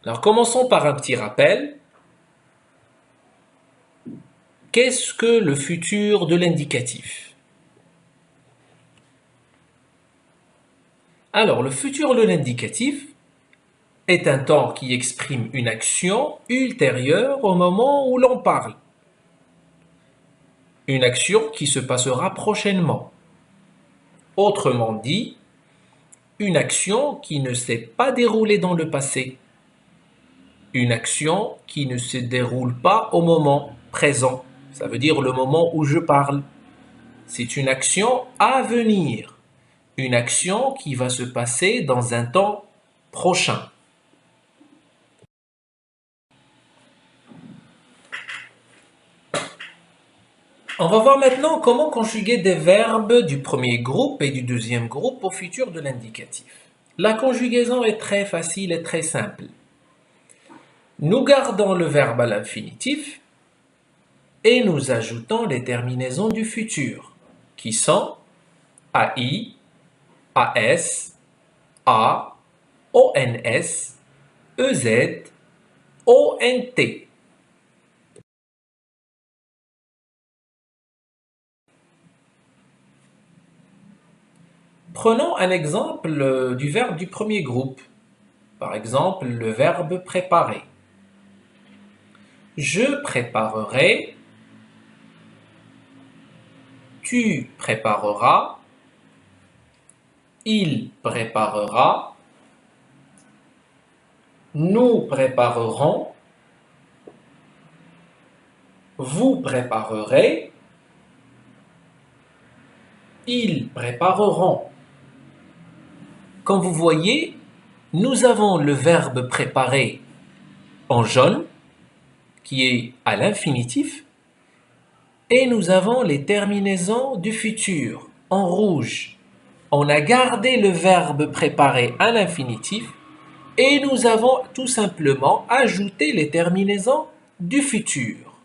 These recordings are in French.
Alors commençons par un petit rappel. Qu'est-ce que le futur de l'indicatif? Alors le futur de l'indicatif est un temps qui exprime une action ultérieure au moment où l'on parle. Une action qui se passera prochainement. Autrement dit, une action qui ne s'est pas déroulée dans le passé. Une action qui ne se déroule pas au moment présent. Ça veut dire le moment où je parle. C'est une action à venir. Une action qui va se passer dans un temps prochain. On va voir maintenant comment conjuguer des verbes du premier groupe et du deuxième groupe au futur de l'indicatif. La conjugaison est très facile et très simple. Nous gardons le verbe à l'infinitif et nous ajoutons les terminaisons du futur, qui sont AI, AS, A, ONS, EZ, ONT. Prenons un exemple du verbe du premier groupe. Par exemple, le verbe préparer. Je préparerai, tu prépareras, il préparera, nous préparerons, vous préparerez, ils prépareront. Comme vous voyez, nous avons le verbe préparer en jaune, qui est à l'infinitif, et nous avons les terminaisons du futur en rouge. On a gardé le verbe préparer à l'infinitif et nous avons tout simplement ajouté les terminaisons du futur.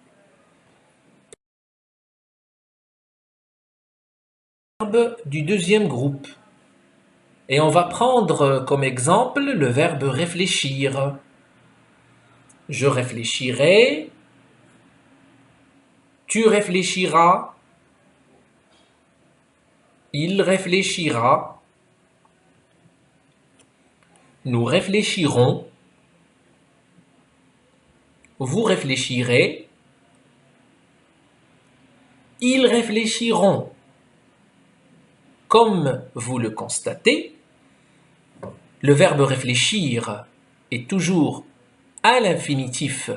Verbe du deuxième groupe. Et on va prendre comme exemple le verbe réfléchir. Je réfléchirai, tu réfléchiras, il réfléchira, nous réfléchirons, vous réfléchirez, ils réfléchiront. Comme vous le constatez, le verbe réfléchir est toujours à l'infinitif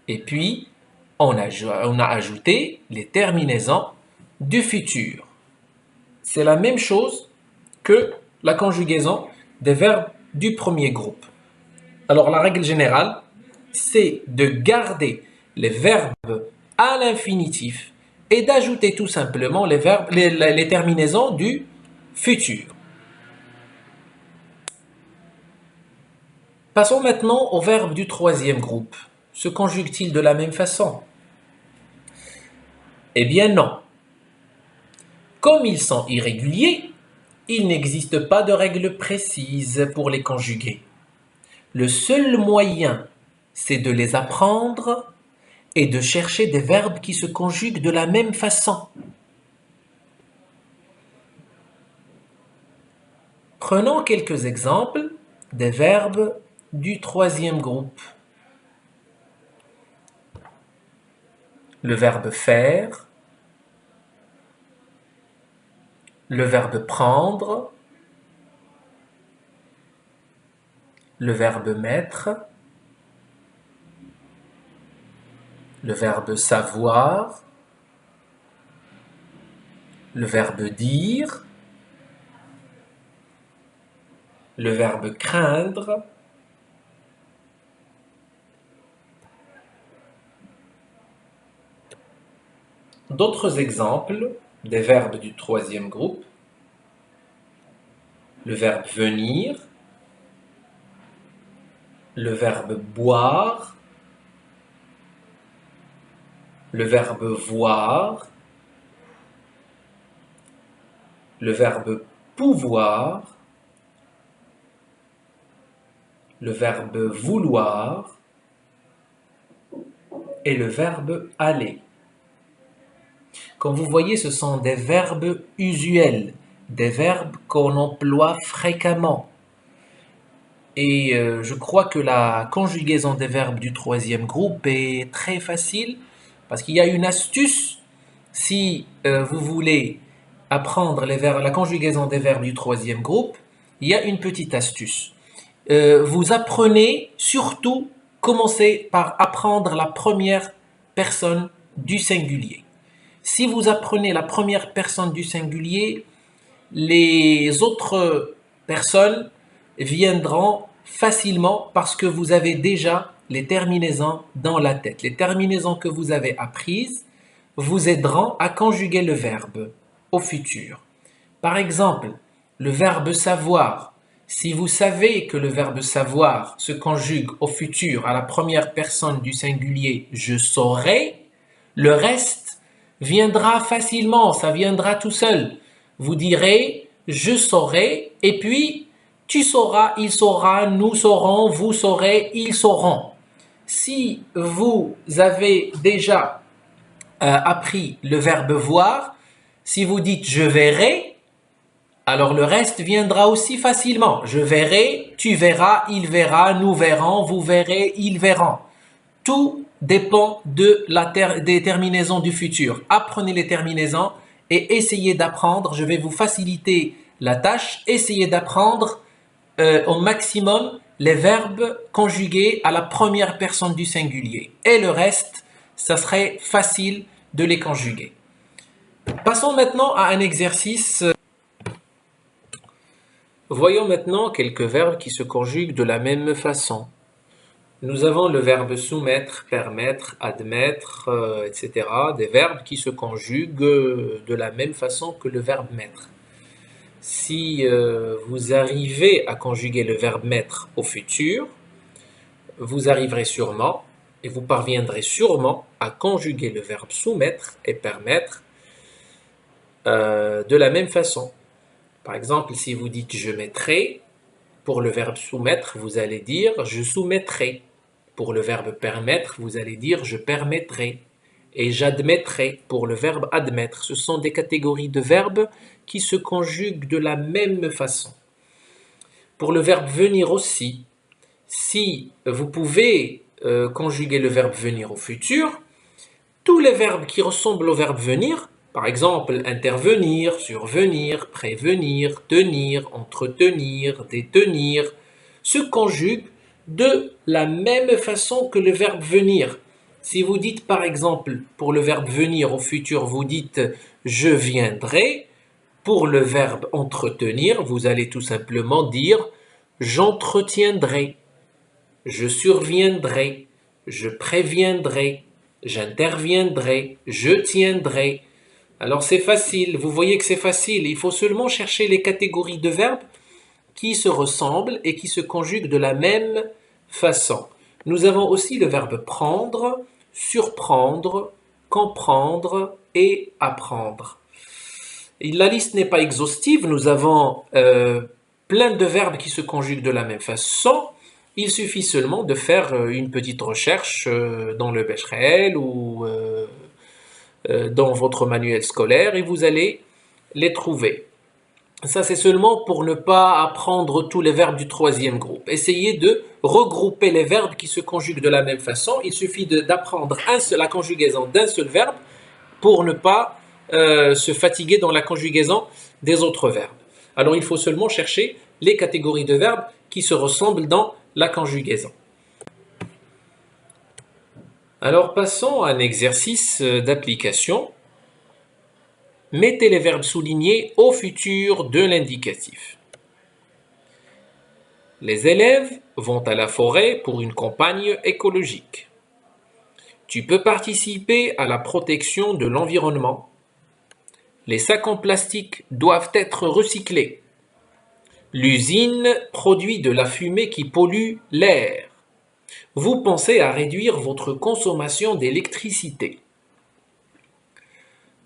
et puis on a ajouté les terminaisons du futur. C'est la même chose que la conjugaison des verbes du premier groupe. Alors la règle générale, c'est de garder les verbes à l'infinitif et d'ajouter tout simplement les terminaisons du futur. Passons maintenant au verbe du troisième groupe. Se conjugue-t-il de la même façon? Eh bien non. Comme ils sont irréguliers, il n'existe pas de règle précise pour les conjuguer. Le seul moyen, c'est de les apprendre et de chercher des verbes qui se conjuguent de la même façon. Prenons quelques exemples des verbes du troisième groupe. Le verbe faire, le verbe prendre, le verbe mettre, le verbe savoir, le verbe dire, le verbe craindre, d'autres exemples des verbes du troisième groupe, le verbe venir, le verbe boire, le verbe voir, le verbe pouvoir, le verbe vouloir et le verbe aller. Comme vous voyez, ce sont des verbes usuels, des verbes qu'on emploie fréquemment. Et je crois que la conjugaison des verbes du troisième groupe est très facile parce qu'il y a une astuce si vous voulez apprendre la conjugaison des verbes du troisième groupe. Il y a une petite astuce. Vous apprenez surtout, commencez par apprendre la première personne du singulier. Si vous apprenez la première personne du singulier, les autres personnes viendront facilement parce que vous avez déjà les terminaisons dans la tête. Les terminaisons que vous avez apprises vous aideront à conjuguer le verbe au futur. Par exemple, le verbe savoir. Si vous savez que le verbe savoir se conjugue au futur à la première personne du singulier je saurai, le reste viendra facilement, ça viendra tout seul. Vous direz je saurai et puis tu sauras, il saura, nous saurons, vous saurez, ils sauront. Si vous avez déjà appris le verbe voir, si vous dites je verrai, alors le reste viendra aussi facilement. Je verrai, tu verras, il verra, nous verrons, vous verrez, ils verront. Tout dépend des terminaisons du futur. Apprenez les terminaisons et essayez d'apprendre. Je vais vous faciliter la tâche. Essayez d'apprendre au maximum les verbes conjugués à la première personne du singulier. Et le reste, ça serait facile de les conjuguer. Passons maintenant à un exercice. Voyons maintenant quelques verbes qui se conjuguent de la même façon. Nous avons le verbe soumettre, permettre, admettre, etc. Des verbes qui se conjuguent de la même façon que le verbe mettre. Si vous arrivez à conjuguer le verbe mettre au futur, vous arriverez sûrement et vous parviendrez sûrement à conjuguer le verbe soumettre et permettre de la même façon. Par exemple, si vous dites je mettrai, pour le verbe soumettre, vous allez dire je soumettrai. Pour le verbe permettre, vous allez dire je permettrai. Et j'admettrai pour le verbe admettre. Ce sont des catégories de verbes qui se conjuguent de la même façon. Pour le verbe venir aussi, si vous pouvez conjuguer le verbe venir au futur, tous les verbes qui ressemblent au verbe venir, par exemple intervenir, survenir, prévenir, tenir, entretenir, détenir, se conjuguent de la même façon que le verbe venir. Si vous dites par exemple pour le verbe venir au futur, vous dites je viendrai, pour le verbe entretenir, vous allez tout simplement dire j'entretiendrai, je surviendrai, je préviendrai, j'interviendrai, je tiendrai. Alors c'est facile, vous voyez que c'est facile, il faut seulement chercher les catégories de verbes qui se ressemblent et qui se conjuguent de la même façon. Nous avons aussi le verbe prendre, surprendre, comprendre et apprendre. Et la liste n'est pas exhaustive, nous avons plein de verbes qui se conjuguent de la même façon. Il suffit seulement de faire une petite recherche dans le Becherel ou dans votre manuel scolaire et vous allez les trouver. Ça, c'est seulement pour ne pas apprendre tous les verbes du troisième groupe. Essayez de regrouper les verbes qui se conjuguent de la même façon. Il suffit d'apprendre la conjugaison d'un seul verbe pour ne pas se fatiguer dans la conjugaison des autres verbes. Alors, il faut seulement chercher les catégories de verbes qui se ressemblent dans la conjugaison. Alors, passons à un exercice d'application. Mettez les verbes soulignés au futur de l'indicatif. Les élèves vont à la forêt pour une campagne écologique. Tu peux participer à la protection de l'environnement. Les sacs en plastique doivent être recyclés. L'usine produit de la fumée qui pollue l'air. Vous pensez à réduire votre consommation d'électricité.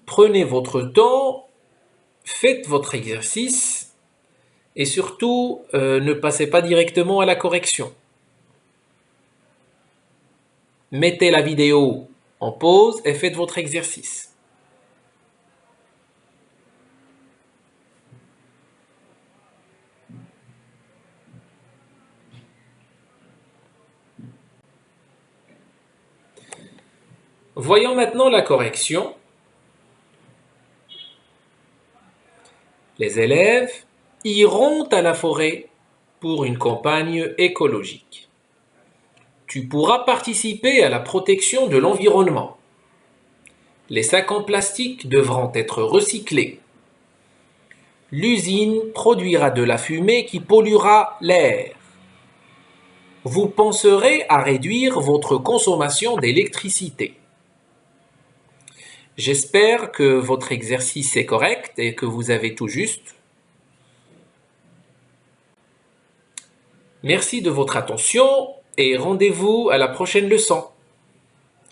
Prenez votre temps, faites votre exercice et surtout ne passez pas directement à la correction. Mettez la vidéo en pause et faites votre exercice. Voyons maintenant la correction. Les élèves iront à la forêt pour une campagne écologique. Tu pourras participer à la protection de l'environnement. Les sacs en plastique devront être recyclés. L'usine produira de la fumée qui polluera l'air. Vous penserez à réduire votre consommation d'électricité. J'espère que votre exercice est correct et que vous avez tout juste. Merci de votre attention et rendez-vous à la prochaine leçon.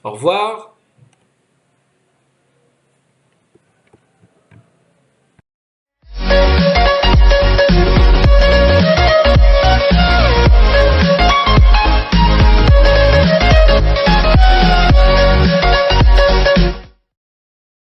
Au revoir.